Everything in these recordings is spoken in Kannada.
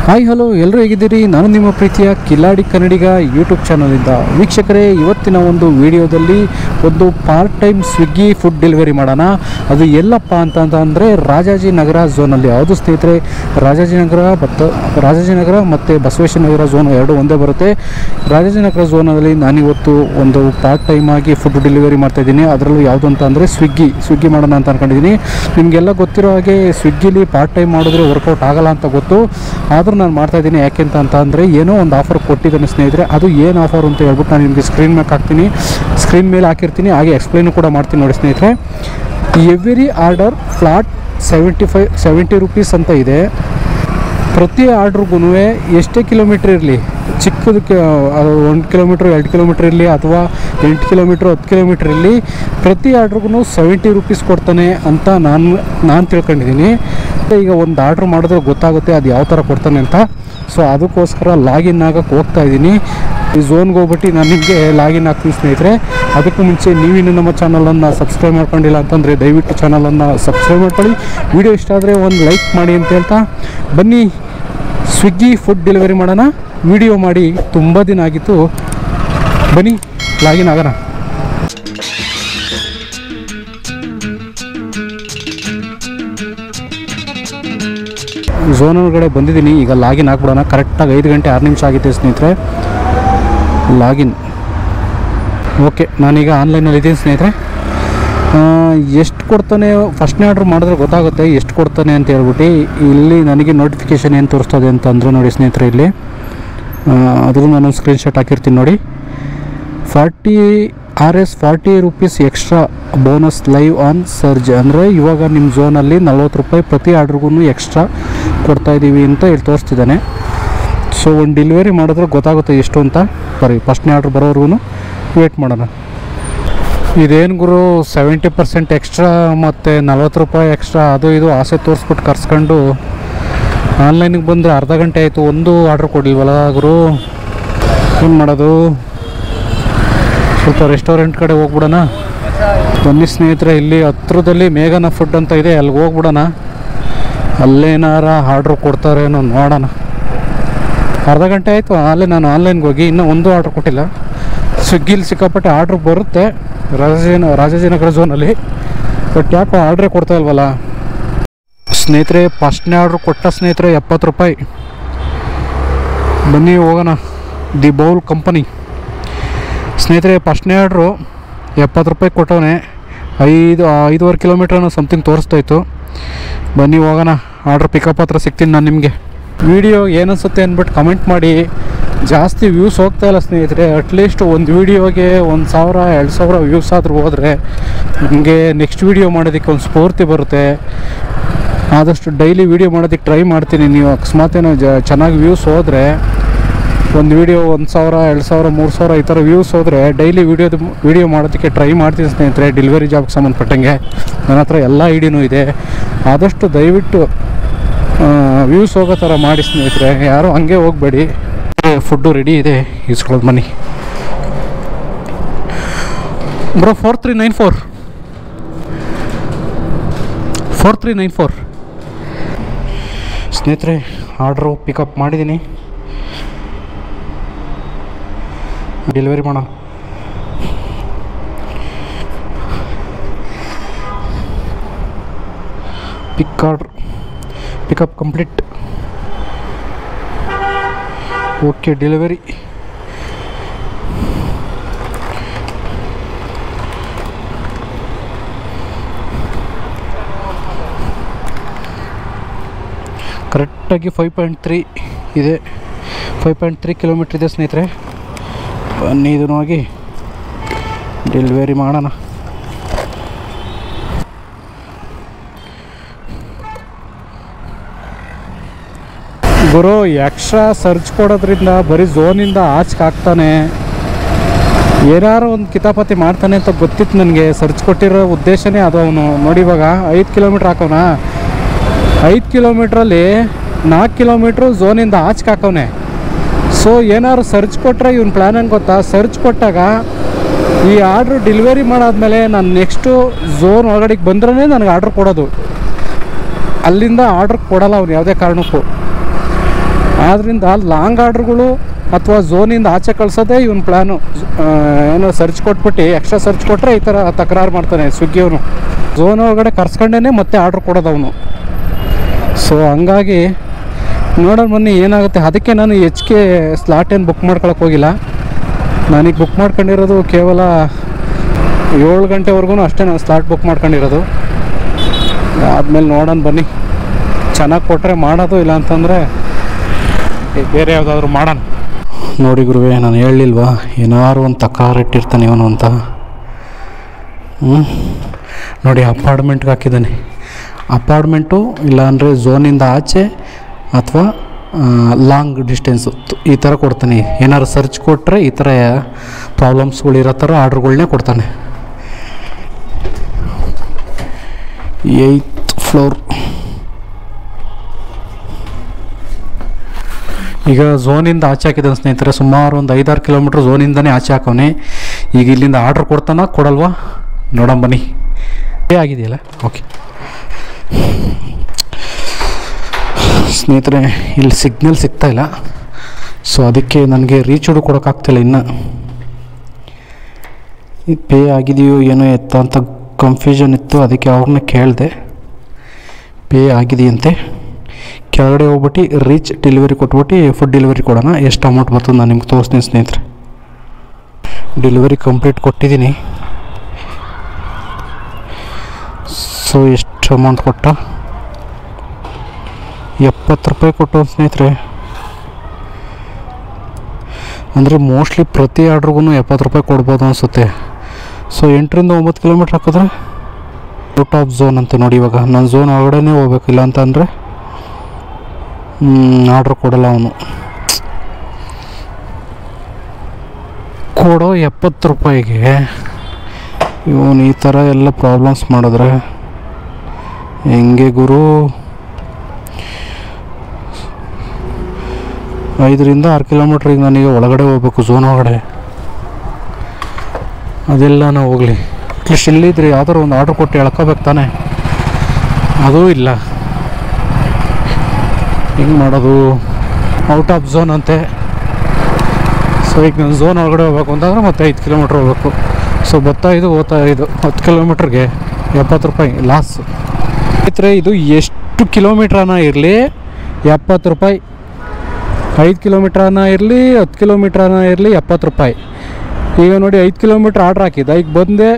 ಹಾಯ್ ಹಲೋ ಎಲ್ಲರೂ ಹೇಗಿದ್ದೀರಿ? ನಾನು ನಿಮ್ಮ ಪ್ರೀತಿಯ ಕಿಲಾಡಿ ಕನ್ನಡಿಗ ಯೂಟ್ಯೂಬ್ ಚಾನಲಿಂದ. ವೀಕ್ಷಕರೇ, ಇವತ್ತಿನ ಒಂದು ವಿಡಿಯೋದಲ್ಲಿ ಒಂದು part time Swiggy food delivery ಮಾಡೋಣ. ಅದು ಎಲ್ಲಪ್ಪ ಅಂತಂದರೆ ರಾಜಾಜಿನಗರ ಝೋನಲ್ಲಿ. ಯಾವುದು ಸ್ನೇಹಿತರೆ, ರಾಜಾಜಿನಗರ ಮತ್ತು ಬಸವೇಶ್ವರ ನಗರ ಝೋನ್ ಎರಡು ಒಂದೇ ಬರುತ್ತೆ. ರಾಜಾಜಿನಗರ ಝೋನಲ್ಲಿ ನಾನಿವತ್ತು ಒಂದು ಪಾರ್ಟ್ ಟೈಮ್ ಆಗಿ ಫುಡ್ ಡೆಲಿವರಿ ಮಾಡ್ತಾಯಿದ್ದೀನಿ. ಅದರಲ್ಲೂ ಯಾವುದು ಅಂತ ಅಂದರೆ ಸ್ವಿಗ್ಗಿ ಮಾಡೋಣ ಅಂತ ಅಂದ್ಕೊಂಡಿದ್ದೀನಿ. ನಿಮಗೆಲ್ಲ ಗೊತ್ತಿರೋ ಹಾಗೆ ಸ್ವಿಗ್ಗಿಲಿ ಪಾರ್ಟ್ ಟೈಮ್ ಮಾಡಿದ್ರೆ ವರ್ಕೌಟ್ ಆಗಲ್ಲ ಅಂತ ಗೊತ್ತು. ಆದರೂ ನಾನು ಮಾಡ್ತಾಯಿದ್ದೀನಿ. ಯಾಕೆಂತ ಅಂದರೆ ಏನೋ ಒಂದು ಆಫರ್ ಕೊಟ್ಟಿದ್ದಾನೆ ಸ್ನೇಹಿತರೆ. ಅದು ಏನು ಆಫರ್ ಅಂತ ಹೇಳ್ಬಿಟ್ಟು ನಾನು ನಿಮಗೆ ಸ್ಕ್ರೀನ್ ಮೇಲೆ ಹಾಕಿರ್ತೀನಿ. ಹಾಗೆ ಎಕ್ಸ್ಪ್ಲೈನು ಕೂಡ ಮಾಡ್ತೀನಿ ನೋಡಿ ಸ್ನೇಹಿತರೆ. ಎವ್ರಿ ಆರ್ಡರ್ ಫ್ಲಾಟ್ 70 ರೂಪೀಸ್ ಅಂತ ಇದೆ. ಪ್ರತಿ ಆರ್ಡ್ರಿಗೂ ಎಷ್ಟೇ ಕಿಲೋಮೀಟ್ರ್ ಇರಲಿ, ಚಿಕ್ಕದಕ್ಕೆ 1 ಕಿಲೋಮೀಟ್ರ್ 2 ಕಿಲೋಮೀಟ್ರ್ ಇರಲಿ ಅಥವಾ 8 ಕಿಲೋಮೀಟ್ರ್ 10 ಕಿಲೋಮೀಟ್ರ್ ಇರಲಿ, ಪ್ರತಿ ಆರ್ಡ್ರಿಗೂ 70 ರೂಪೀಸ್ ಕೊಡ್ತಾನೆ ಅಂತ ನಾನು ತಿಳ್ಕೊಂಡಿದ್ದೀನಿ. ಈಗ ಒಂದು ಆರ್ಡ್ರ್ ಮಾಡಿದ್ರೆ ಗೊತ್ತಾಗುತ್ತೆ ಅದು ಯಾವ ಥರ ಕೊಡ್ತಾನೆ ಅಂತ. ಸೊ ಅದಕ್ಕೋಸ್ಕರ ಲಾಗಿನ್ ಆಗಕ್ಕೆ ಹೋಗ್ತಾಯಿದ್ದೀನಿ. ಈ ಝೋನ್ಗೆ ಹೋಗ್ಬಿಟ್ಟು ನಾನು ನಿಮಗೆ ಲಾಗಿನ್ ಆಗ್ತೀನಿ ಸ್ನೇಹಿತರೆ. ಅದಕ್ಕೂ ಮುಂಚೆ ನೀವಿನ್ನು ನಮ್ಮ ಚಾನಲನ್ನು ಸಬ್ಸ್ಕ್ರೈಬ್ ಮಾಡ್ಕೊಂಡಿಲ್ಲ ಅಂತಂದರೆ ದಯವಿಟ್ಟು ಚಾನಲನ್ನು ಸಬ್ಸ್ಕ್ರೈಬ್ ಮಾಡ್ಕೊಳ್ಳಿ. ವಿಡಿಯೋ ಇಷ್ಟ ಆದರೆ ಒಂದು ಲೈಕ್ ಮಾಡಿ ಅಂತ ಹೇಳ್ತಾ ಬನ್ನಿ ಸ್ವಿಗ್ಗಿ ಫುಡ್ ಡೆಲಿವರಿ ಮಾಡೋಣ. ವಿಡಿಯೋ ಮಾಡಿ ತುಂಬ ದಿನ ಆಗಿತ್ತು. ಬನ್ನಿ ಲಾಗಿನ್ ಆಗೋಣ. ಝೋನ್ ಒಳಗಡೆ ಬಂದಿದ್ದೀನಿ. ಈಗ ಲಾಗಿನ್ ಆಗ್ಬಿಡೋಣ. ಕರೆಕ್ಟಾಗಿ 5 ಗಂಟೆ 6 ನಿಮಿಷ ಆಗಿದೆ ಸ್ನೇಹಿತರೆ. Login okay. ನಾನೀಗ ಆನ್ಲೈನಲ್ಲಿದ್ದೀನಿ ಸ್ನೇಹಿತರೆ. ಎಷ್ಟು ಕೊಡ್ತಾನೆ ಫಸ್ಟ್ನೇ ಆರ್ಡ್ರ್ ಮಾಡಿದ್ರೆ ಗೊತ್ತಾಗುತ್ತೆ ಎಷ್ಟು ಕೊಡ್ತಾನೆ ಅಂತ ಹೇಳ್ಬಿಟ್ಟು. ಇಲ್ಲಿ ನನಗೆ ನೋಟಿಫಿಕೇಷನ್ ಏನು ತೋರಿಸ್ತದೆ ಅಂತಂದರೆ ನೋಡಿ ಸ್ನೇಹಿತರೆ, ಇಲ್ಲಿ ಅದ್ರೂ ನಾನು ಸ್ಕ್ರೀನ್ಶಾಟ್ ಹಾಕಿರ್ತೀನಿ ನೋಡಿ. 40 rupees extra bonus live on surge. ಅಂದರೆ ಇವಾಗ ನಿಮ್ಮ ಝೋನಲ್ಲಿ 40 ರೂಪಾಯಿ ಪ್ರತಿ ಆರ್ಡ್ರಿಗೂ ಎಕ್ಸ್ಟ್ರಾ ಕೊಡ್ತಾಯಿದ್ದೀವಿ ಅಂತ ಇಲ್ಲಿ ತೋರಿಸ್ತಿದ್ದಾನೆ. ಸೊ ಒಂದು ಡೆಲಿವರಿ ಮಾಡಿದ್ರೆ ಗೊತ್ತಾಗುತ್ತೆ ಎಷ್ಟು ಅಂತ. ಬರೀ ಫಸ್ಟ್ನೇ ಆರ್ಡ್ರ್ ಬರೋವರೆಗೂ ವೇಟ್ ಮಾಡೋಣ. ಇದೇನು ಗುರು 70% ಎಕ್ಸ್ಟ್ರಾ ಮತ್ತು 40 ರೂಪಾಯಿ ಎಕ್ಸ್ಟ್ರಾ ಅದು ಇದು ಆಸೆ ತೋರಿಸ್ಬಿಟ್ಟು ಕರ್ಸ್ಕೊಂಡು ಆನ್ಲೈನಿಗೆ ಬಂದರೆ ಅರ್ಧ ಗಂಟೆ ಆಯಿತು, ಒಂದು ಆರ್ಡ್ರ್ ಕೊಡಲಿಲ್ವಲ್ಲ ಗುರು. ಏನು ಮಾಡೋದು? ಸ್ವಲ್ಪ ರೆಸ್ಟೋರೆಂಟ್ ಕಡೆ ಹೋಗ್ಬಿಡೋಣ. ಬನ್ನಿ ಸ್ನೇಹಿತರೆ, ಇಲ್ಲಿ ಹತ್ರದಲ್ಲಿ ಮೇಘನಾ ಫುಡ್ ಅಂತ ಇದೆ, ಅಲ್ಲಿಗೆ ಹೋಗ್ಬಿಡೋಣ. ಅಲ್ಲೇನಾರ ಆರ್ಡ್ರ್ ಕೊಡ್ತಾರೇನೋ ನೋಡೋಣ. ಅರ್ಧ ಗಂಟೆ ಆಯಿತು ನಾನು ಆನ್ಲೈನ್ಗೆ ಹೋಗಿ ಇನ್ನೂ ಒಂದು ಆರ್ಡ್ರ್ ಕೊಟ್ಟಿಲ್ಲ. ಸ್ವಿಗ್ಗಿಲಿ ಸಿಕ್ಕಾಪಟ್ಟೆ ಆರ್ಡ್ರ್ ಬರುತ್ತೆ ರಾಜಾಜಿನಗರ ಝೋನಲ್ಲಿ, ಬಟ್ ಯಾಕೋ ಆರ್ಡ್ರೇ ಕೊಡ್ತಾ ಇಲ್ವಲ್ಲ ಸ್ನೇಹಿತರೆ. ಫಸ್ಟ್ನೇ ಆರ್ಡ್ರ್ ಕೊಟ್ಟ ಸ್ನೇಹಿತರೆ 70 ರೂಪಾಯಿ. ಬನ್ನಿ ಹೋಗೋಣ. ದಿ ಬೌಲ್ ಕಂಪನಿ ಸ್ನೇಹಿತರೆ. ಫಸ್ಟ್ನೇ ಆರ್ಡ್ರು 70 ರೂಪಾಯಿ ಕೊಟ್ಟವನೆ. 5.5 ಕಿಲೋಮೀಟ್ರನೋ ಸಮಥಿಂಗ್ ತೋರಿಸ್ತಾಯಿತ್ತು. ಬನ್ನಿ ಹೋಗೋಣ. ಆರ್ಡ್ರ್ ಪಿಕಪ್ ಹತ್ರ ಸಿಗ್ತೀನಿ ನಾನು ನಿಮಗೆ. ವಿಡಿಯೋ ಏನನ್ಸುತ್ತೆ ಅಂದ್ಬಿಟ್ಟು ಕಮೆಂಟ್ ಮಾಡಿ. ಜಾಸ್ತಿ ವ್ಯೂಸ್ ಹೋಗ್ತಾಯಿಲ್ಲ ಸ್ನೇಹಿತರೆ. ಅಟ್ಲೀಸ್ಟ್ ಒಂದು ವೀಡಿಯೋಗೆ 1,000-2,000 ವ್ಯೂಸ್ ಆದರೂ ಹೋದರೆ ನಿಮಗೆ ನೆಕ್ಸ್ಟ್ ವೀಡಿಯೋ ಮಾಡೋದಕ್ಕೆ ಒಂದು ಸ್ಫೂರ್ತಿ ಬರುತ್ತೆ. ಆದಷ್ಟು ಡೈಲಿ ವೀಡಿಯೋ ಮಾಡೋದಕ್ಕೆ ಟ್ರೈ ಮಾಡ್ತೀನಿ. ನೀವು ಅಕಸ್ಮಾತ್ ಏನೋ ಚೆನ್ನಾಗಿ ವ್ಯೂಸ್ ಹೋದರೆ, ಒಂದು ವೀಡಿಯೋ 1,000-2,000 3,000 ಈ ಥರ ವ್ಯೂಸ್ ಹೋದರೆ ಡೈಲಿ ವೀಡಿಯೋ ಮಾಡೋದಕ್ಕೆ ಟ್ರೈ ಮಾಡ್ತೀನಿ ಸ್ನೇಹಿತರೆ. ಡೆಲಿವರಿ ಜಾಬ್ಗೆ ಸಂಬಂಧಪಟ್ಟಂಗೆ ನನ್ನ ಹತ್ರ ಎಲ್ಲ ಐಡಿನೂ ಇದೆ. ಆದಷ್ಟು ದಯವಿಟ್ಟು ವ್ಯೂಸ್ ಹೋಗೋ ಥರ ಮಾಡಿ ಸ್ನೇಹಿತರೆ. ಯಾರೂ ಹಂಗೆ ಹೋಗಬೇಡಿ. ಫುಡ್ಡು ರೆಡಿ ಇದೆ, ಇಸ್ಕೊಳ್ಳೋದು ಬನ್ನಿ ಬ್ರೋ. 4394 ಸ್ನೇಹಿತರೆ. ಆರ್ಡ್ರು ಪಿಕಪ್ ಮಾಡಿದ್ದೀನಿ. ಡೆಲಿವರಿ ಮಾಡೋಣ. Pickup complete. Okay, delivery. ಕರೆಕ್ಟಾಗಿ 5.3 ಇದೆ. 5.3 ಕಿಲೋಮೀಟ್ರ್ ಇದೆ ಸ್ನೇಹಿತರೆ. ಬನ್ನಿ ಇದನ್ನು ಹೋಗಿ ಡೆಲಿವರಿ ಮಾಡೋಣ. ಗುರು ಎಕ್ಸ್ಟ್ರಾ ಸರ್ಚ್ ಕೊಡೋದ್ರಿಂದ ಬರೀ ಝೋನಿಂದ ಆಚೆಗೆ ಹಾಕ್ತಾನೆ. ಏನಾರು ಒಂದು ಕಿತಾಪತಿ ಮಾಡ್ತಾನೆ ಅಂತ ಗೊತ್ತಿತ್ತು ನನಗೆ. ಸರ್ಚ್ ಕೊಟ್ಟಿರೋ ಉದ್ದೇಶನೇ ಅದು. ಅವನು ನೋಡಿ ಇವಾಗ 5 ಕಿಲೋಮೀಟ್ರ್ ಹಾಕವನ. 5 ಕಿಲೋಮೀಟ್ರಲ್ಲಿ 4 ಕಿಲೋಮೀಟ್ರು ಝೋನಿಂದ ಆಚೆಗೆ ಹಾಕವನೆ. ಸೊ ಏನಾದ್ರು ಸರ್ಚ್ ಕೊಟ್ಟರೆ ಇವನು ಪ್ಲ್ಯಾನ್ ಏನು ಗೊತ್ತಾ? ಸರ್ಚ್ ಕೊಟ್ಟಾಗ ಈ ಆರ್ಡ್ರ್ ಡೆಲಿವರಿ ಮಾಡಾದ್ಮೇಲೆ ನಾನು ನೆಕ್ಸ್ಟು ಝೋನ್ ಒಳಗಡೆಗೆ ಬಂದ್ರೇ ನನಗೆ ಆರ್ಡ್ರ್ ಕೊಡೋದು. ಅಲ್ಲಿಂದ ಆರ್ಡ್ರ್ ಕೊಡಲ್ಲ ಅವ್ನು ಯಾವುದೇ ಕಾರಣಕ್ಕೂ. ಆದ್ದರಿಂದ ಲಾಂಗ್ ಆರ್ಡ್ರ್ಗಳು ಅಥವಾ ಝೋನಿಂದ ಆಚೆ ಕಳ್ಸೋದೇ ಇವನ್ ಪ್ಲ್ಯಾನು. ಏನೋ ಸರ್ಚ್ ಕೊಟ್ಬಿಟ್ಟು ಎಕ್ಸ್ಟ್ರಾ ಸರ್ಚ್ ಕೊಟ್ಟರೆ ಈ ಥರ ತಕರಾರು ಮಾಡ್ತಾನೆ ಸ್ವಿಗ್ಗಿಯವನು. ಝೋನ್ ಒಳಗಡೆ ಕರ್ಸ್ಕೊಂಡೇ ಮತ್ತೆ ಆರ್ಡ್ರ್ ಕೊಡೋದು ಅವನು. ಸೊ ಹಂಗಾಗಿ ನೋಡೋಣ ಬನ್ನಿ ಏನಾಗುತ್ತೆ. ಅದಕ್ಕೆ ನಾನು ಹೆಚ್ಚಿಗೆ ಸ್ಲಾಟ್ ಏನು ಬುಕ್ ಮಾಡ್ಕೊಳಕ್ಕೆ ಹೋಗಿಲ್ಲ. ನನಗೆ ಬುಕ್ ಮಾಡ್ಕೊಂಡಿರೋದು ಕೇವಲ 7 ಗಂಟೆವರೆಗೂ ಅಷ್ಟೇ ನಾನು ಸ್ಲಾಟ್ ಬುಕ್ ಮಾಡ್ಕೊಂಡಿರೋದು. ಆದಮೇಲೆ ನೋಡೋಣ ಬನ್ನಿ, ಚೆನ್ನಾಗಿ ಕೊಟ್ಟರೆ ಮಾಡೋದು, ಇಲ್ಲ ಅಂತಂದರೆ ಬೇರೆ ಯಾವುದಾದ್ರೂ ಮಾಡೋಣ. ನೋಡಿ ಗುರುವೆ, ನಾನು ಹೇಳಲಿಲ್ವಾ ಏನಾರು ಒಂದು ತಕರಾರು ಇಟ್ಟಿರ್ತಾನೆ ಇವನು ಅಂತ. ನೋಡಿ ಅಪಾರ್ಟ್ಮೆಂಟ್ಗೆ ಹಾಕಿದ್ದಾನೆ. ಅಪಾರ್ಟ್ಮೆಂಟು ಇಲ್ಲಾಂದರೆ ಝೋನಿಂದ ಆಚೆ ಅಥವಾ ಲಾಂಗ್ ಡಿಸ್ಟೆನ್ಸು ಈ ಥರ ಕೊಡ್ತಾನೆ. ಏನಾದ್ರು ಸರ್ಚ್ ಕೊಟ್ಟರೆ ಈ ಥರ ಪ್ರಾಬ್ಲಮ್ಸ್ಗಳಿರೋ ಥರ ಆರ್ಡ್ರ್ಗಳನ್ನೇ ಕೊಡ್ತಾನೆ. 8th floor. ಈಗ ಝೋನಿಂದ ಆಚೆ ಹಾಕಿದ್ದಾನೆ ಸ್ನೇಹಿತರೆ. ಸುಮಾರು ಒಂದು 5-6 ಕಿಲೋಮೀಟ್ರ್ ಝೋನಿಂದನೇ ಆಚೆ ಹಾಕೋನೆ. ಈಗ ಇಲ್ಲಿಂದ ಆರ್ಡ್ರ್ ಕೊಡ್ತಾನ ಕೊಡಲ್ವಾ ನೋಡೋಣ ಬನ್ನಿ. ಆಗಿದೆಯಲ್ಲ, ಓಕೆ ಸ್ನೇಹಿತರೆ. ಇಲ್ಲಿ ಸಿಗ್ನಲ್ ಸಿಗ್ತಾಯಿಲ್ಲ, ಸೊ ಅದಕ್ಕೆ ನನಗೆ ರೀಚೂಡು ಕೊಡೋಕ್ಕಾಗ್ತಿಲ್ಲ ಇನ್ನು. ಪೇ ಆಗಿದೆಯೋ ಏನೋ ಎತ್ತ ಅಂತ ಕನ್ಫ್ಯೂಷನ್ ಇತ್ತು, ಅದಕ್ಕೆ ಅವ್ರನ್ನ ಕೇಳಿದೆ. ಪೇ ಆಗಿದೆಯಂತೆ. ಕೆಳಗಡೆ ಹೋಗ್ಬಿಟ್ಟು ರೀಚ್ ಡೆಲಿವರಿ ಕೊಟ್ಬಿಟ್ಟು ಫುಡ್ ಡೆಲಿವರಿ ಕೊಡೋಣ. ಎಷ್ಟು ಅಮೌಂಟ್ ಬರ್ತದೆ ನಾನು ನಿಮ್ಗೆ ತೋರಿಸ್ತೀನಿ ಸ್ನೇಹಿತರೆ. ಡೆಲಿವರಿ ಕಂಪ್ಲೀಟ್ ಕೊಟ್ಟಿದ್ದೀನಿ. ಸೊ ಎಷ್ಟು ಅಮೌಂಟ್ ಕೊಟ್ಟ? 70 ರೂಪಾಯಿ ಕೊಟ್ಟು ಸ್ನೇಹಿತರೆ. ಅಂದರೆ ಮೋಸ್ಟ್ಲಿ ಪ್ರತಿ ಆರ್ಡ್ರಿಗೂ 70 ರೂಪಾಯಿ ಕೊಡ್ಬೋದು ಅನಿಸುತ್ತೆ. ಸೊ 8ರಿಂದ 9 ಕಿಲೋಮೀಟ್ರ್ ಹಾಕಿದ್ರೆ ಔಟ್ ಆಫ್ ಝೋನ್ ಅಂತ ನೋಡಿ. ಇವಾಗ ನಾನು ಝೋನ್ ಒಳಗಡೆ ಹೋಗ್ಬೇಕು, ಇಲ್ಲ ಅಂತಂದರೆ ಆರ್ಡ್ರ್ ಕೊಡಲ್ಲ ಅವನು. ಕೊಡೋ 70 ರೂಪಾಯಿಗೆ ಇವನು ಈ ಥರ ಎಲ್ಲ ಪ್ರಾಬ್ಲಮ್ಸ್ ಮಾಡಿದ್ರೆ ಹೆಂಗೆ ಗುರು? 5ರಿಂದ 6 ಕಿಲೋಮೀಟ್ರಿಗೆ ನನಗೆ ಒಳಗಡೆ ಹೋಗ್ಬೇಕು, ಝೋನ್ ಒಳಗಡೆ. ಅದೆಲ್ಲ ನಾವು ಹೋಗಲಿ, ಅಟ್ಲೀಸ್ಟ್ ಇಲ್ಲಿದ್ರೆ ಯಾವ್ದಾರು ಒಂದು ಆರ್ಡ್ರ್ ಕೊಟ್ಟು ಹೇಳ್ಕೋಬೇಕು ತಾನೆ. ಅದೂ ಇಲ್ಲ. ಹೆಂಗೆ ಮಾಡೋದು? ಔಟ್ ಆಫ್ ಝೋನ್ ಅಂತೆ. ಸೊ ಈಗ ನಾನು ಝೋನ್ ಒಳಗಡೆ ಹೋಗ್ಬೇಕು ಅಂತಂದರೆ ಮತ್ತೆ 5 ಕಿಲೋಮೀಟ್ರ್ ಹೋಗ್ಬೇಕು. ಸೊ ಓದ್ತಾ 10 ಕಿಲೋಮೀಟ್ರಿಗೆ 70 ರೂಪಾಯಿ ಲಾಸ್. ಸ್ನೇಹಿತರೆ, ಇದು ಎಷ್ಟು ಕಿಲೋಮೀಟ್ರನ ಇರಲಿ 70 ರೂಪಾಯಿ. 5 ಕಿಲೋಮೀಟ್ರನ ಇರಲಿ 10 ಕಿಲೋಮೀಟ್ರನ ಇರಲಿ 70 ರೂಪಾಯಿ. ಈಗ ನೋಡಿ 5 ಕಿಲೋಮೀಟ್ರ್ ಆರ್ಡ್ರ್ ಹಾಕಿದ್ದ. ಈಗ ಬಂದೆ,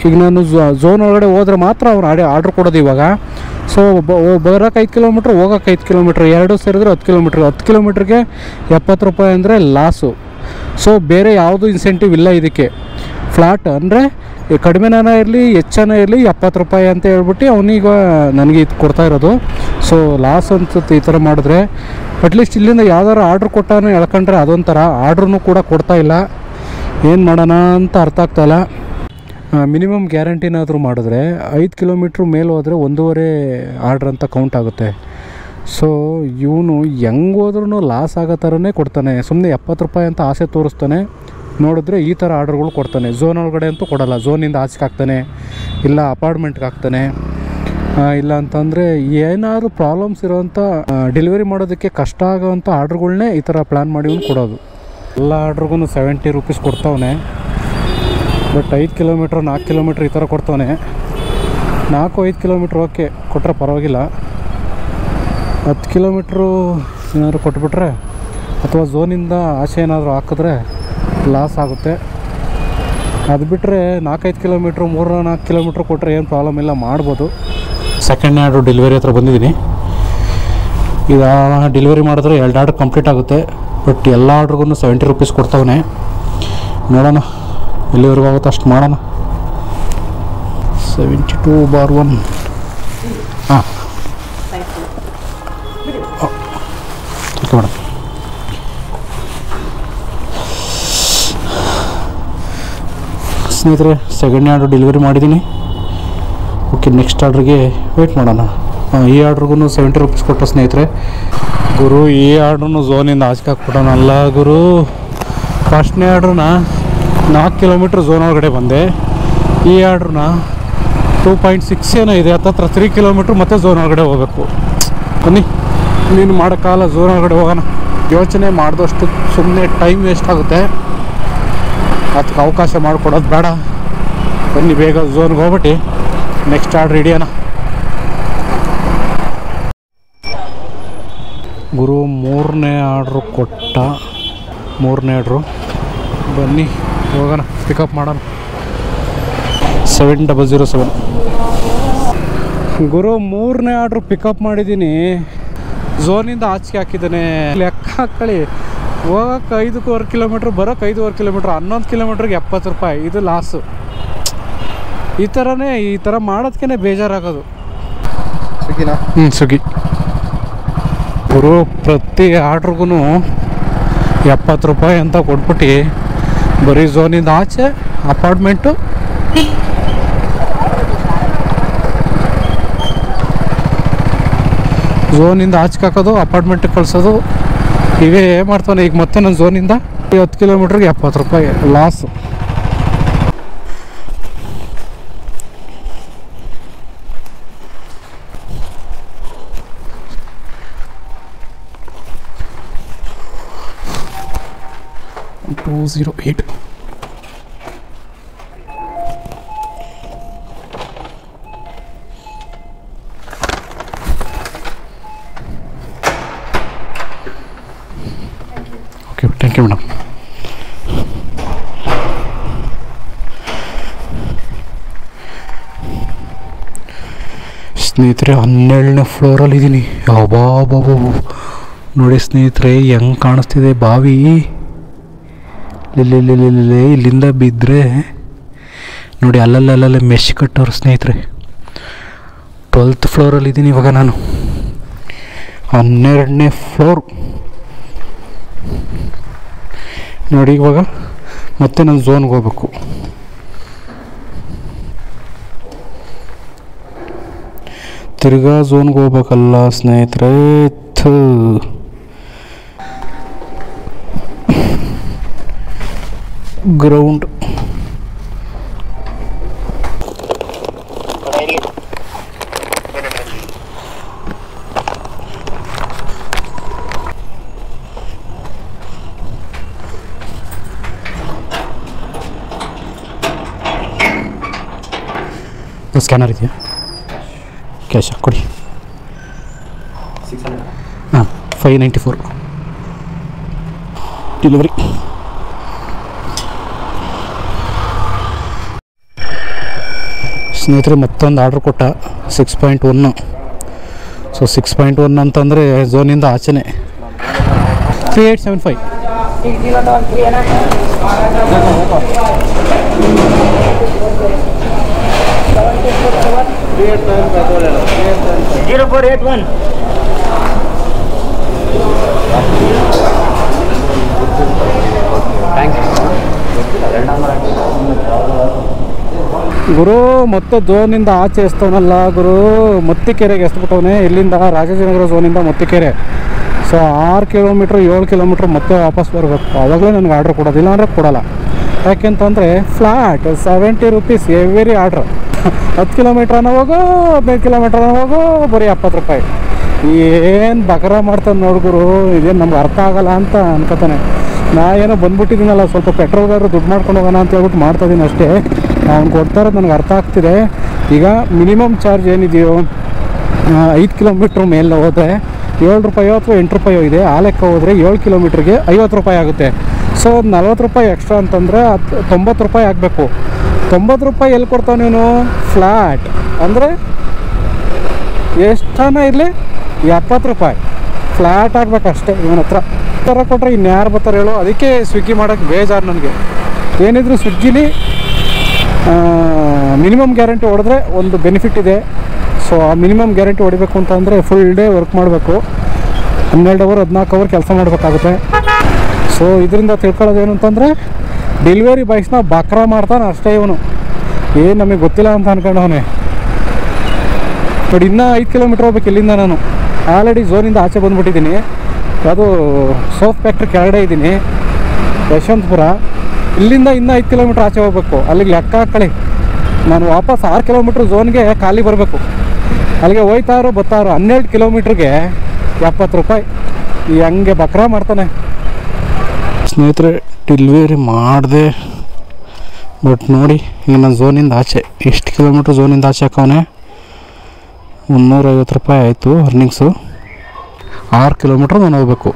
ಈಗ ನಾನು ಝೋನ್ ಒಳಗಡೆ ಹೋದ್ರೆ ಮಾತ್ರ ಅವ್ನು ಆರ್ಡ್ರ್ ಕೊಡೋದು ಇವಾಗ. ಸೊ ಬರೋಕ್ಕೆ 5 ಕಿಲೋಮೀಟ್ರ್, ಹೋಗೋಕ್ಕೆ 5 ಕಿಲೋಮೀಟ್ರ್, ಎರಡೂ ಸೇರಿದ್ರೆ 10 ಕಿಲೋಮೀಟ್ರ್. 10 ಕಿಲೋಮೀಟ್ರಿಗೆ 70 ರೂಪಾಯಿ ಅಂದರೆ ಲಾಸು. ಸೊ ಬೇರೆ ಯಾವುದೂ ಇನ್ಸೆಂಟಿವ್ ಇಲ್ಲ ಇದಕ್ಕೆ. ಫ್ಲಾಟ್ ಅಂದರೆ ಕಡಿಮೆನ ಇರಲಿ ಹೆಚ್ಚನ ಇರಲಿ 70 ರೂಪಾಯಿ ಅಂತ ಹೇಳ್ಬಿಟ್ಟು ಅವನೀಗ ನನಗೆ ಇದು ಕೊಡ್ತಾ ಇರೋದು. ಸೊ ಲಾಸ್ ಅನ್ಸುತ್ತೆ ಈ ಥರ ಮಾಡಿದ್ರೆ. ಅಟ್ಲೀಸ್ಟ್ ಇಲ್ಲಿಂದ ಯಾವ್ದಾರು ಆರ್ಡ್ರ್ ಕೊಟ್ಟಾನು ಹೇಳ್ಕೊಂಡ್ರೆ ಅದೊಂಥರ. ಆರ್ಡ್ರೂ ಕೂಡ ಕೊಡ್ತಾ ಇಲ್ಲ, ಏನು ಮಾಡೋಣ ಅಂತ ಅರ್ಥ ಆಗ್ತಾಯಿಲ್ಲ. ಮಿನಿಮಮ್ ಗ್ಯಾರಂಟಿನಾದರೂ ಮಾಡಿದ್ರೆ 5 ಕಿಲೋಮೀಟ್ರ್ ಮೇಲೆ ಹೋದರೆ 1.5 ಆರ್ಡ್ರ್ ಅಂತ ಕೌಂಟ್ ಆಗುತ್ತೆ. ಸೊ ಇವನು ಹೆಂಗೆ ಹೋದ್ರೂ ಲಾಸ್ ಆಗೋ ಥರನೇ ಕೊಡ್ತಾನೆ. ಸುಮ್ಮನೆ 70 ರೂಪಾಯಿ ಅಂತ ಆಸೆ ತೋರಿಸ್ತಾನೆ. ನೋಡಿದ್ರೆ ಈ ಥರ ಆರ್ಡ್ರ್ಗಳು ಕೊಡ್ತಾನೆ. ಝೋನ್ ಒಳಗಡೆ ಅಂತೂ ಕೊಡಲ್ಲ. ಝೋನಿಂದ ಆಚೆಗೆ ಹಾಕ್ತಾನೆ, ಇಲ್ಲ ಅಪಾರ್ಟ್ಮೆಂಟ್ಗೆ ಹಾಕ್ತಾನೆ, ಇಲ್ಲ ಅಂತಂದರೆ ಏನಾದರೂ ಪ್ರಾಬ್ಲಮ್ಸ್ ಇರೋವಂಥ ಡೆಲಿವರಿ ಮಾಡೋದಕ್ಕೆ ಕಷ್ಟ ಆಗೋವಂಥ ಆರ್ಡ್ರ್ಗಳ್ನೇ ಈ ಥರ ಪ್ಲ್ಯಾನ್ ಮಾಡಿ ಕೊಡೋದು. ಎಲ್ಲ ಆರ್ಡ್ರಿಗೂ 70 ರೂಪೀಸ್ ಕೊಡ್ತಾವನೆ. ಬಟ್ 5 ಕಿಲೋಮೀಟ್ರ್ 4 ಕಿಲೋಮೀಟ್ರ್ ಈ ಥರ ಕೊಡ್ತಾವನೆ. 4-5 ಕಿಲೋಮೀಟ್ರ್ ಓಕೆ ಕೊಟ್ಟರೆ ಪರವಾಗಿಲ್ಲ. 10 ಕಿಲೋಮೀಟ್ರು ಏನಾದರೂ ಕೊಟ್ಬಿಟ್ರೆ ಅಥವಾ ಝೋನಿಂದ ಆಚೆ ಏನಾದರೂ ಹಾಕಿದ್ರೆ ಲಾಸ್ ಆಗುತ್ತೆ. ಅದು ಬಿಟ್ಟರೆ 4-5 ಕಿಲೋಮೀಟ್ರು 3-4 ಕಿಲೋಮೀಟ್ರ್ ಕೊಟ್ಟರೆ ಏನು ಪ್ರಾಬ್ಲಮ್ ಇಲ್ಲ, ಮಾಡ್ಬೋದು. ಸೆಕೆಂಡ್ ಆರ್ಡ್ರು ಡೆಲಿವರಿ ಹತ್ರ ಬಂದಿದ್ದೀನಿ. ಈಗ ಡೆಲಿವರಿ ಮಾಡಿದ್ರೆ 2 ಆರ್ಡ್ರ್ ಕಂಪ್ಲೀಟ್ ಆಗುತ್ತೆ. ಬಟ್ ಎಲ್ಲ ಆರ್ಡ್ರಿಗೂ 70 ರೂಪೀಸ್ ಕೊಡ್ತಾವನೆ. ನೋಡೋಣ ಎಲ್ಲಿವರೆಗೂ ಆಗುತ್ತೆ ಅಷ್ಟು ಮಾಡೋಣ. 72/1. ಹಾಂ ಓಕೆ ಮೇಡಮ್. ಸ್ನೇಹಿತರೆ, ಸೆಕೆಂಡ್ ಆರ್ಡ್ರ್ ಡೆಲಿವರಿ ಮಾಡಿದ್ದೀನಿ. ಓಕೆ, ನೆಕ್ಸ್ಟ್ ಆರ್ಡ್ರಿಗೆ ವೆಯ್ಟ್ ಮಾಡೋಣ. ಈ ಆರ್ಡ್ರಿಗೂ 70 ರೂಪೀಸ್ ಕೊಟ್ಟು ಸ್ನೇಹಿತರೆ. ಗುರು, ಈ ಆರ್ಡ್ರೂ ಝೋನಿಂದ ಆಚೆ ಹಾಕ್ಬಿಟ್ಟೋನಲ್ಲ ಗುರು. ಫಸ್ಟ್ನೇ ಆರ್ಡ್ರನ್ನ 4 ಕಿಲೋಮೀಟ್ರ್ ಝೋನ್ ಒಳಗಡೆ ಬಂದೆ. ಈ ಆರ್ಡ್ರನ್ನ 2.6 ಏನೋ ಇದೆ, ಹತ್ತತ್ರ 3 ಕಿಲೋಮೀಟ್ರ್ ಮತ್ತೆ ಝೋನ್ ಒಳಗಡೆ ಹೋಗಬೇಕು. ಬನ್ನಿ ನೀನು ಮಾಡೋಕ್ಕಾಗಲ್ಲ, ಝೋನ್ ಒಳಗಡೆ ಹೋಗೋಣ. ಯೋಚನೆ ಮಾಡಿದಷ್ಟು ಸುಮ್ಮನೆ ಟೈಮ್ ವೇಸ್ಟ್ ಆಗುತ್ತೆ, ಅದಕ್ಕೆ ಅವಕಾಶ ಮಾಡಿಕೊಡೋದು ಬೇಡ. ಬನ್ನಿ ಬೇಗ ಝೋನ್ಗೆ ಹೋಗ್ಬಿಟ್ಟು ನೆಕ್ಸ್ಟ್ ಆರ್ಡ್ರ್ ಹಿಡಿಯೋಣ. ಗುರು 3ನೇ ಆರ್ಡ್ರು ಕೊಟ್ಟ, 3ನೇ ಆರ್ಡ್ರು. ಬನ್ನಿ ಹೋಗೋಣ, ಪಿಕಪ್ ಮಾಡೋಣ. 7007 ಗುರು 3ನೇ ಆರ್ಡ್ರು ಪಿಕಪ್ ಮಾಡಿದ್ದೀನಿ. ಝೋನಿಂದ ಆಚೆಗೆ ಹಾಕಿದ್ದಾನೆ. ಲೆಕ್ಕ ಹಾಕೊಳ್ಳಿ, ಹೋಗೋಕ್ಕೆ 5.25 ಕಿಲೋಮೀಟ್ರ್, ಬರೋಕ್ಕೆ 5.25 ಕಿಲೋಮೀಟ್ರ್, 11 ಕಿಲೋಮೀಟ್ರಿಗೆ 70 ರೂಪಾಯಿ. ಇದು ಲಾಸು. ಈ ಥರ ಮಾಡೋದಕ್ಕೆ ಬೇಜಾರಾಗೋದು. ಸ್ವಿಗ್ಗಿ ಗುರು ಪ್ರತಿ ಆರ್ಡ್ರಿಗೂ 70 ರೂಪಾಯಿ ಅಂತ ಕೊಟ್ಬಿಟ್ಟು ಬರೀ ಝೋನಿಂದ ಆಚೆ ಅಪಾರ್ಟ್ಮೆಂಟು, ಝೋನಿಂದ ಆಚೆಗೆ ಹಾಕೋದು, ಅಪಾರ್ಟ್ಮೆಂಟಿಗೆ ಕಳಿಸೋದು, ಇವೇ ಮಾಡ್ತಾನೆ. ಈಗ ಮತ್ತೆ ನನ್ನ ಝೋನಿಂದ 10 ಕಿಲೋಮೀಟ್ರಿಗೆ 70 ರೂಪಾಯಿ loss. $208 okay, thank you madam. ಸ್ನೇಹಿತರೆ 12ನೇ ಫ್ಲೋರಲ್ಲಿ ಇದ್ದೀನಿ. ಬಾಬು ನೋಡಿ ಸ್ನೇಹಿತರೆ, ಹೆಂಗೆ ಕಾಣಿಸ್ತಿದೆ ಬಾವಿ. ಇಲ್ಲಿಂದ ಬಿದ್ದರೆ ನೋಡಿ, ಅಲ್ಲಲ್ಲೇ ಮೆಶ್ ಕಟ್ಟೋರು ಸ್ನೇಹಿತರೆ. 12th ಫ್ಲೋರಲ್ಲಿ ಇದ್ದೀನಿ ಇವಾಗ ನಾನು. 12ನೇ ಫ್ಲೋರ್ ನೋಡಿ. ಇವಾಗ ಮತ್ತೆ ನಾನು ಝೋನ್ಗೆ ಹೋಗ್ಬೇಕು. ತಿರ್ಗಾ ಝೋನ್ಗೆ ಹೋಗ್ಬೇಕಲ್ಲ ಸ್ನೇಹಿತರೆ. ಗ್ರೌಂಡ್ ಸ್ಕ್ಯಾನರ್ ಇದೆಯಾ? ಕ್ಯಾಶ್ ಕೊಡಿ. 594 ಡೆಲಿವರಿ. ಸ್ನೇಹಿತರೆ ಮತ್ತೊಂದು ಆರ್ಡ್ರ್ ಕೊಟ್ಟ 6.1. ಸೊ 6.1 ಅಂತಂದರೆ ಝೋನಿಂದ ಆಚೆನೆ. 3875 0481. ಗುರು ಮತ್ತೆ ಝೋನಿಂದ ಆಚೆ ಎಸ್ತವನಲ್ಲ ಗುರು, ಮತ್ತಿಕೆರೆಗೆ ಎಸ್ಬಿಟ್ಟವನೆ. ಇಲ್ಲಿಂದ ರಾಜಾಜಿನಗರ ಝೋನಿಂದ ಮತ್ತಿಕೆರೆ. ಸೊ 6 ಕಿಲೋಮೀಟ್ರ್ 7 ಕಿಲೋಮೀಟ್ರ್ ಮತ್ತೆ ವಾಪಸ್ ಬರಬೇಕು. ಆವಾಗಲೇ ನನಗೆ ಆರ್ಡ್ರ್ ಕೊಡೋದಿಲ್ಲ ಅಂದರೆ ಕೊಡೋಲ್ಲ. ಯಾಕೆಂತಂದರೆ ಫ್ಲಾಟ್ 70 ರೂಪೀಸ್ ಎವ್ರಿ ಆರ್ಡ್ರ್. 10 ಕಿಲೋಮೀಟ್ರನ ಹೋಗೋ, 15 ಕಿಲೋಮೀಟ್ರನ ಹೋಗೋ, ಬರೀ 70 ರೂಪಾಯಿ. ಏನು ಬಕರ ಮಾಡ್ತಾನೆ ನೋಡ್ಗುರು, ಇದೇನು ನಮ್ಗೆ ಅರ್ಥ ಆಗಲ್ಲ ಅಂತ ಅನ್ಕೋತಾನೆ. ನಾ ಏನೋ ಬಂದ್ಬಿಟ್ಟಿದ್ದೀನಲ್ಲ, ಸ್ವಲ್ಪ ಪೆಟ್ರೋಲ್ಗಾದ್ರು ದುಡ್ಡು ಮಾಡ್ಕೊಂಡು ಹೋಗೋಣ ಅಂತ ಹೇಳ್ಬಿಟ್ಟು ಮಾಡ್ತಾಯಿದ್ದೀನಿ ಅಷ್ಟೇ. ಅವ್ನು ಕೊಡ್ತಾ ಇರೋದು ನನಗೆ ಅರ್ಥ ಆಗ್ತಿದೆ. ಈಗ ಮಿನಿಮಮ್ ಚಾರ್ಜ್ ಏನಿದೆಯೋ 5 ಕಿಲೋಮೀಟ್ರ್ ಮೇಲೆ ಹೋದರೆ 7 ರೂಪಾಯೋ ಅಥವಾ 8 ರೂಪಾಯೋ ಇದೆ. ಆ ಲೆಕ್ಕ ಹೋದರೆ 7 ಕಿಲೋಮೀಟ್ರಿಗೆ 50 ರೂಪಾಯಿ ಆಗುತ್ತೆ. ಸೊ 40 ರೂಪಾಯಿ ಎಕ್ಸ್ಟ್ರಾ ಅಂತಂದರೆ 90 ರೂಪಾಯಿ ಆಗಬೇಕು. 90 ರೂಪಾಯಿ ಎಲ್ಲಿ ಕೊಡ್ತಾವೆ ನೀನು? ಫ್ಲ್ಯಾಟ್ ಅಂದರೆ ಎಷ್ಟನ ಇರಲಿ 70 ರೂಪಾಯಿ ಫ್ಲ್ಯಾಟ್ ಆಗಬೇಕಷ್ಟೇ ಇವನ ಹತ್ರ. ಈ ಥರ ಕೊಟ್ಟರೆ ಇನ್ಯಾರು ಬರ್ತಾರೆ ಹೇಳೋ? ಅದಕ್ಕೆ ಸ್ವಿಗ್ಗಿ ಮಾಡೋಕ್ಕೆ ಬೇಜಾರು ನನಗೆ. ಏನಿದ್ರು ಸ್ವಿಗ್ಗಿಲಿ ಮಿನಿಮಮ್ ಗ್ಯಾರಂಟಿ ಹೊಡೆದ್ರೆ ಒಂದು ಬೆನಿಫಿಟ್ ಇದೆ. ಸೊ ಆ ಮಿನಿಮಮ್ ಗ್ಯಾರಂಟಿ ಹೊಡಿಬೇಕು ಅಂತಂದರೆ ಫುಲ್ ಡೇ ವರ್ಕ್ ಮಾಡಬೇಕು. 12 ಅವರ್ 14 ಅವರ್ ಕೆಲಸ ಮಾಡಬೇಕಾಗುತ್ತೆ. ಸೊ ಇದರಿಂದ ತಿಳ್ಕೊಳ್ಳೋದೇನು ಅಂತಂದರೆ ಡೆಲಿವರಿ ಬಾಯ್ಸ್ನ ಬಕ್ರ ಮಾಡ್ತಾನೆ ಅಷ್ಟೇ ಇವನು. ಏನು ನಮಗೆ ಗೊತ್ತಿಲ್ಲ ಅಂತ ಅನ್ಕೊಂಡವನೇ ನೋಡಿ. ಇನ್ನೂ 5 ಕಿಲೋಮೀಟ್ರ್ ಹೋಗ್ಬೇಕು ಇಲ್ಲಿಂದ. ನಾನು ಆಲ್ರೆಡಿ ಝೋನಿಂದ ಆಚೆ ಬಂದುಬಿಟ್ಟಿದ್ದೀನಿ. ಅದು ಸೋಪ್ ಫ್ಯಾಕ್ಟ್ರಿ ಕೆಳಗಡೆ ಇದ್ದೀನಿ, ಯಶವಂತಪುರ. ಇಲ್ಲಿಂದ ಇನ್ನೂ 5 ಕಿಲೋಮೀಟ್ರ್ ಆಚೆ ಹೋಗ್ಬೇಕು. ಅಲ್ಲಿಗೆ ಲೆಕ್ಕ ಹಾಕೊಳ್ಳಿ, ನಾನು ವಾಪಸ್ 6 ಕಿಲೋಮೀಟ್ರ್ ಝೋನ್ಗೆ ಖಾಲಿ ಬರಬೇಕು. ಅಲ್ಲಿಗೆ ಹೋಯ್ತಾರೋ ಬತ್ತಾರೋ 12 ಕಿಲೋಮೀಟ್ರಿಗೆ 70 ರೂಪಾಯಿ. ಹಂಗೆ ಬಕ್ರ ಮಾಡ್ತಾನೆ. ಸ್ನೇಹಿತರೆ ಡೆಲಿವರಿ ಮಾಡಿದೆ, ಬಟ್ ನೋಡಿ ಈಗ ನನ್ನ ಝೋನಿಂದ ಆಚೆ ಎಷ್ಟು ಕಿಲೋಮೀಟ್ರ್ ಝೋನಿಂದ ಆಚೆ ಹಾಕವನೆ. 350 ರೂಪಾಯಿ ಆಯಿತು ಅರ್ನಿಂಗ್ಸು. 6 ಕಿಲೋಮೀಟ್ರ್ ನಾನು ಹೋಗ್ಬೇಕು.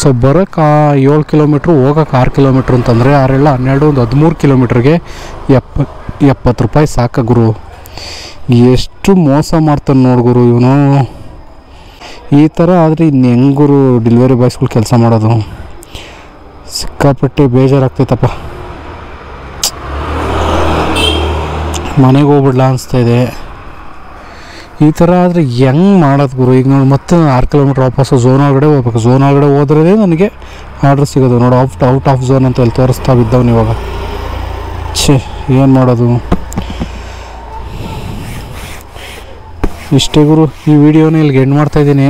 ಸೊ ಬರೋಕ್ಕೆ 7 ಕಿಲೋಮೀಟ್ರ್, ಹೋಗೋಕೆ 6 ಕಿಲೋಮೀಟ್ರ್ ಅಂತಂದರೆ 6 ಎಲ್ಲ 12, ಒಂದು 13 ಕಿಲೋಮೀಟ್ರಿಗೆ 70 ರೂಪಾಯಿ ಸಾಕ ಗುರು. ಎಷ್ಟು ಮೋಸ ಮಾಡ್ತಾನೆ ನೋಡಿ ಗುರು ಇವನು. ಈ ಥರ ಆದರೆ ಇನ್ನು ಹೆಂಗೆ ಗುರು ಡೆಲಿವರಿ ಬಾಯ್ಸ್ಗಳು ಕೆಲಸ ಮಾಡೋದು? ಸಿಕ್ಕಾಪಟ್ಟೆ ಬೇಜಾರಾಗ್ತೈತಪ್ಪ. ಮನೆಗೆ ಹೋಗ್ಬಿಡ್ಲಾ ಅನಿಸ್ತಾಯಿದೆ. ಈ ಥರ ಆದರೆ ಹೆಂಗೆ ಮಾಡೋದು ಗುರು? ಈಗ ನೋಡಿ ಮತ್ತೆ 6 ಕಿಲೋಮೀಟ್ರ್ ವಾಪಸ್ಸು ಝೋನ್ ಒಳಗಡೆ ಹೋಗ್ಬೇಕು. ಝೋನ್ ಒಳಗಡೆ ಹೋದ್ರೆ ನನಗೆ ಆರ್ಡ್ರ್ ಸಿಗೋದು. ನೋಡಿ ಔಟ್ ಆಫ್ ಝೋನ್ ಅಂತ ಹೇಳಿ ತೋರಿಸ್ತಾ ಬಿದ್ದವನು ಇವಾಗ. ಏನು ಮಾಡೋದು? ಇಷ್ಟೇ ಗುರು, ಈ ವಿಡಿಯೋನ ಇಲ್ಲಿಗೆ ಎಂಡ್ ಮಾಡ್ತಾಯಿದ್ದೀನಿ.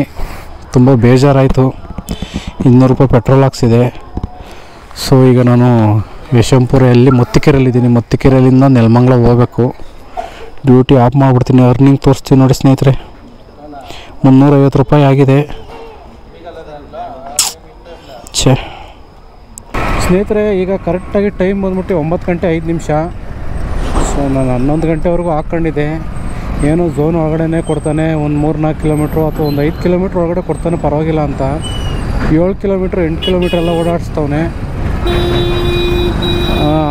ತುಂಬ ಬೇಜಾರಾಯಿತು. 200 ರೂಪಾಯಿ ಪೆಟ್ರೋಲ್ ಹಾಕ್ಸಿದೆ. ಸೊ ಈಗ ನಾನು ಯಶವಂತಪುರಲ್ಲಿ ಮತ್ತಿಕೆರೆಯಲ್ಲಿದ್ದೀನಿ. ಮತ್ತಿಕೆರೆಯಲ್ಲಿಂದ ನೆಲಮಂಗಲ ಹೋಗಬೇಕು. ಡ್ಯೂಟಿ ಆಫ್ ಮಾಡಿಬಿಡ್ತೀನಿ. ಅರ್ನಿಂಗ್ ತೋರಿಸ್ತೀನಿ ನೋಡಿ ಸ್ನೇಹಿತರೆ. 350 ರೂಪಾಯಿ ಆಗಿದೆ. ಸ್ನೇಹಿತರೆ ಈಗ ಕರೆಕ್ಟಾಗಿ ಟೈಮ್ ಬಂದ್ಬಿಟ್ಟು 9 ಗಂಟೆ 5 ನಿಮಿಷ. ಸೊ ನಾನು 11 ಗಂಟೆವರೆಗೂ ಹಾಕ್ಕೊಂಡಿದ್ದೆ. ಏನೋ ಝೋನ್ ಒಳಗಡೆ ಕೊಡ್ತಾನೆ, ಒಂದು 3-4 ಕಿಲೋಮೀಟ್ರು ಅಥವಾ ಒಂದು 5 ಕಿಲೋಮೀಟ್ರ್ ಒಳಗಡೆ ಕೊಡ್ತಾನೆ, ಪರವಾಗಿಲ್ಲ ಅಂತ. 7 ಕಿಲೋಮೀಟ್ರ್ 8 ಕಿಲೋಮೀಟ್ರ್ ಎಲ್ಲ ಓಡಾಡಿಸ್ತವನೆ.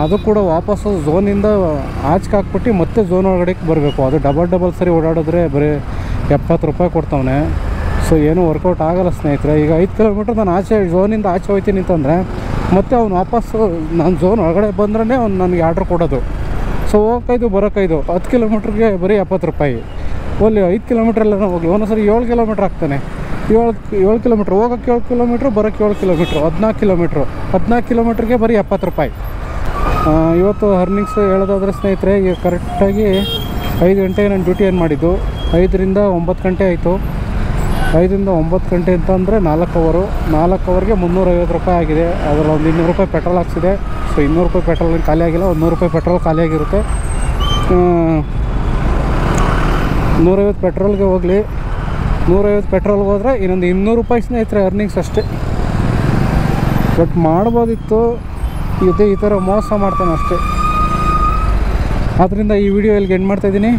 ಅದು ಕೂಡ ವಾಪಸ್ಸು ಝೋನಿಂದ ಆಚೆಗೆ ಹಾಕ್ಬಿಟ್ಟು ಮತ್ತೆ ಝೋನ್ ಒಳಗಡೆ ಬರಬೇಕು. ಅದು ಡಬಲ್ ಸರಿ ಓಡಾಡಿದ್ರೆ ಬರೀ 70 ರೂಪಾಯಿ ಕೊಡ್ತಾವನೆ. ಸೊ ಏನೂ ವರ್ಕೌಟ್ ಆಗೋಲ್ಲ ಸ್ನೇಹಿತರೆ. ಈಗ 5 ಕಿಲೋಮೀಟ್ರ್ ನಾನು ಝೋನಿಂದ ಆಚೆ ಹೋಗ್ತೀನಿ ಅಂತಂದರೆ ಮತ್ತೆ ಅವ್ನು ವಾಪಸ್ಸು ನಾನು ಝೋನ್ ಒಳಗಡೆ ಬಂದ್ರೇ ಅವ್ನು ನನಗೆ ಆರ್ಡ್ರ್ ಕೊಡೋದು. ಸೊ ಹೋಗೋಕ್ಕೈದು ಬರೋಕ್ಕೈದು. 10 ಕಿಲೋಮೀಟ್ರಿಗೆ ಬರೀ 70 ರೂಪಾಯಿ. ಅಲ್ಲಿ 5 ಕಿಲೋಮೀಟ್ರ್ ಎಲ್ಲ ಹೋಗಲಿ. ಒಂದೊಂದ್ಸರಿ 7 ಕಿಲೋಮೀಟ್ರ್ ಆಗ್ತಾನೆ. 7 ಕಿಲೋಮೀಟ್ರ್ ಹೋಗೋಕ್ಕೆ 7 ಕಿಲೋಮೀಟ್ರು, ಬರೋಕ್ಕೆ 7 ಕಿಲೋಮೀಟ್ರು, 14 ಕಿಲೋಮೀಟ್ರಿಗೆ ಬರೀ 70 ರೂಪಾಯಿ. ಇವತ್ತು ಅರ್ನಿಂಗ್ಸ್ ಹೇಳೋದಾದರೆ ಸ್ನೇಹಿತರೆ, ಈಗ ಕರೆಕ್ಟಾಗಿ 5 ಗಂಟೆಗೆ ನಾನು ಡ್ಯೂಟಿ ಏನು ಮಾಡಿದ್ದು. 5ರಿಂದ 9 ಗಂಟೆ ಆಯಿತು. 5ರಿಂದ 9 ಗಂಟೆ ಅಂತಂದರೆ 4 ಅವರ್ಗೆ 350 ರೂಪಾಯಿ ಆಗಿದೆ. ಅದರಲ್ಲಿ ಒಂದು 200 ರೂಪಾಯಿ ಪೆಟ್ರೋಲ್ ಹಾಕ್ಸಿದೆ. ಸೊ 200 ರೂಪಾಯಿ ಪೆಟ್ರೋಲ್ ಖಾಲಿ ಆಗಿಲ್ಲ, ಒಂದು 100 ರೂಪಾಯಿ ಪೆಟ್ರೋಲ್ ಖಾಲಿಯಾಗಿರುತ್ತೆ. 150 ಪೆಟ್ರೋಲ್ಗೆ ಹೋಗಲಿ. 150 ಪೆಟ್ರೋಲ್ಗೆ ಹೋದರೆ ಇನ್ನೊಂದು 200 ರೂಪಾಯಿ ಸ್ನೇಹಿತರೆ ಅರ್ನಿಂಗ್ಸ್ ಅಷ್ಟೇ. ಬಟ್ ಮಾಡ್ಬೋದಿತ್ತು. ಈ ಥರ ಮೋಸ ಮಾಡ್ತಾನೆ ಅಷ್ಟೇ. ಆದ್ದರಿಂದ ಈ ವಿಡಿಯೋ ಇಲ್ಲಿಗೆ ಎಂಡ್ ಮಾಡ್ತಾಯಿದ್ದೀನಿ.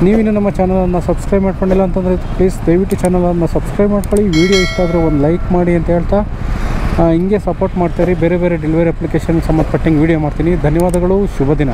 ನೀವಿನ್ನೂ ನಮ್ಮ ಚಾನಲನ್ನು ಸಬ್ಸ್ಕ್ರೈಬ್ ಮಾಡ್ಕೊಂಡಿಲ್ಲ ಅಂತಂದರೆ ಪ್ಲೀಸ್ ದಯವಿಟ್ಟು ಚಾನಲನ್ನು ಸಬ್ಸ್ಕ್ರೈಬ್ ಮಾಡ್ಕೊಳ್ಳಿ. ವಿಡಿಯೋ ಇಷ್ಟ ಆದರೆ ಒಂದು ಲೈಕ್ ಮಾಡಿ ಅಂತ ಹೇಳ್ತಾ ಹಿಂಗೆ ಸಪೋರ್ಟ್ ಮಾಡ್ತಾಯಿರಿ. ಬೇರೆ ಡೆಲಿವರಿ ಅಪ್ಲಿಕೇಶನ್ ಸಂಬಂಧಪಟ್ಟಂಗೆ ವಿಡಿಯೋ ಮಾಡ್ತೀನಿ. ಧನ್ಯವಾದಗಳು. ಶುಭ ದಿನ.